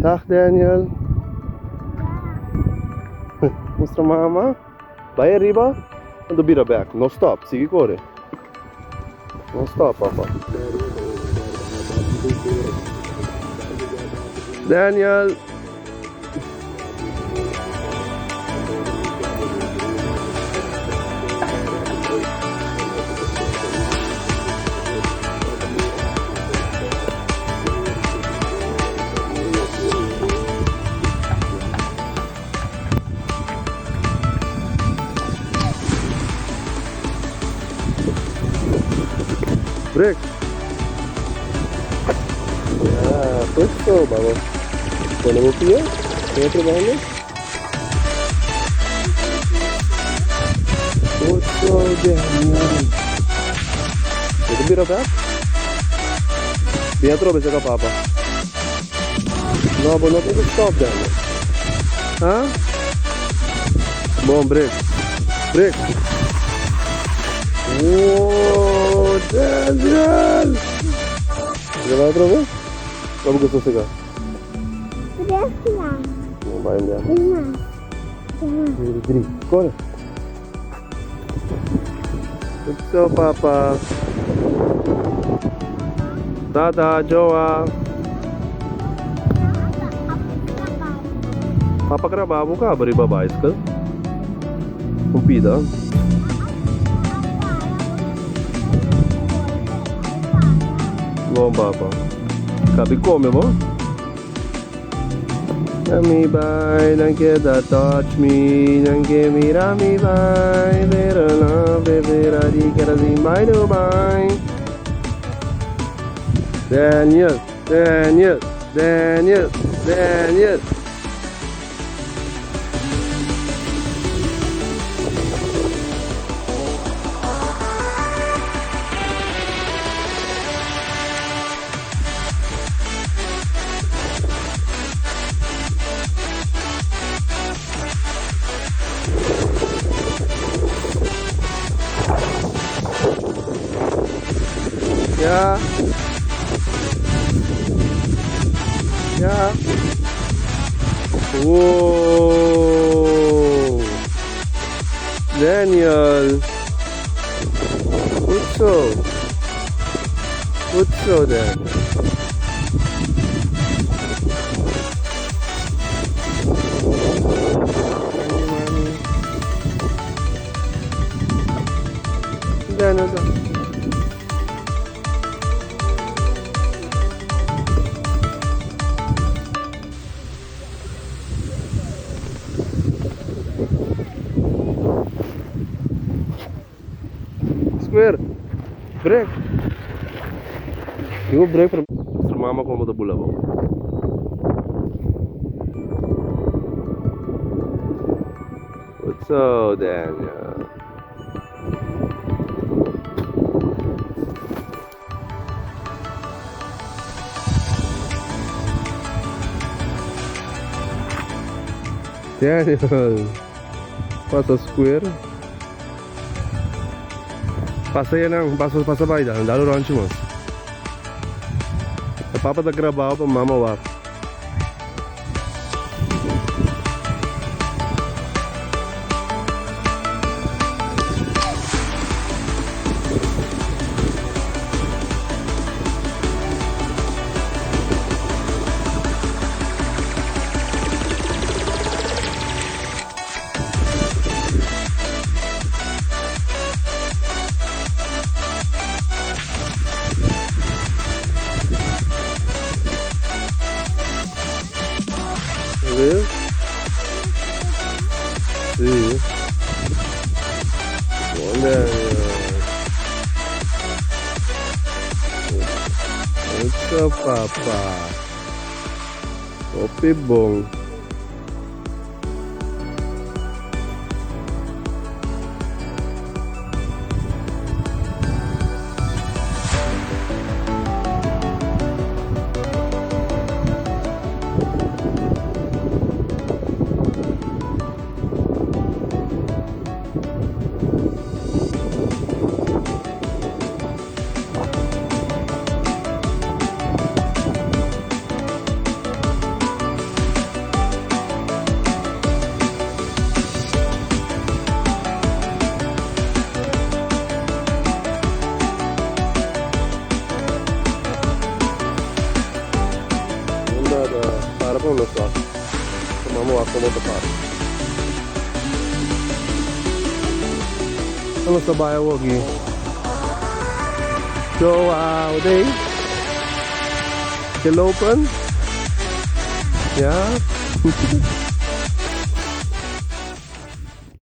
Dag Daniel. Mostra mama. Vai arriba. Quando vira back. No stop. Sigue corre. No stop, papa. Daniel. Break. Ah, questo, vamos. Ponemos pie. ¿Qué otro vamos? Questo, Daniel. Itu bira back. Dietro bisa ka papa. No, but not even stop Daniel. Huh? Bom, break. Break. Wow, Daniel! Você vai outra vez? Como que você chega? Não vai andar. Dri, corre. What's up, Papa? Tata, Joa. Papa trabalha cá, bari babai, ska? Kumpida. Bom, Papa. Cabe come, bom? Me by, don't get that touch me, don't give me that me by, better love, better di kerosene by Dubai. Daniel, Daniel, Daniel, Daniel. Yeah. Yeah. Whoa. Daniel. What's up? What's up, Daniel? Daniel. Square. Break. You break from mama como da bula bom. What's up, Daniel? Daniel. Passa square. Passa yan ang passa bay dah. Dalo rancho mo. Papa tagrabaho pa mama wa. Viu? Sim. Olha. Eita, papá. Top bom. non lo so. Insomma, mo va molto fare. Non lo so, bye, Woggy. So, Uday, still open? Yeah?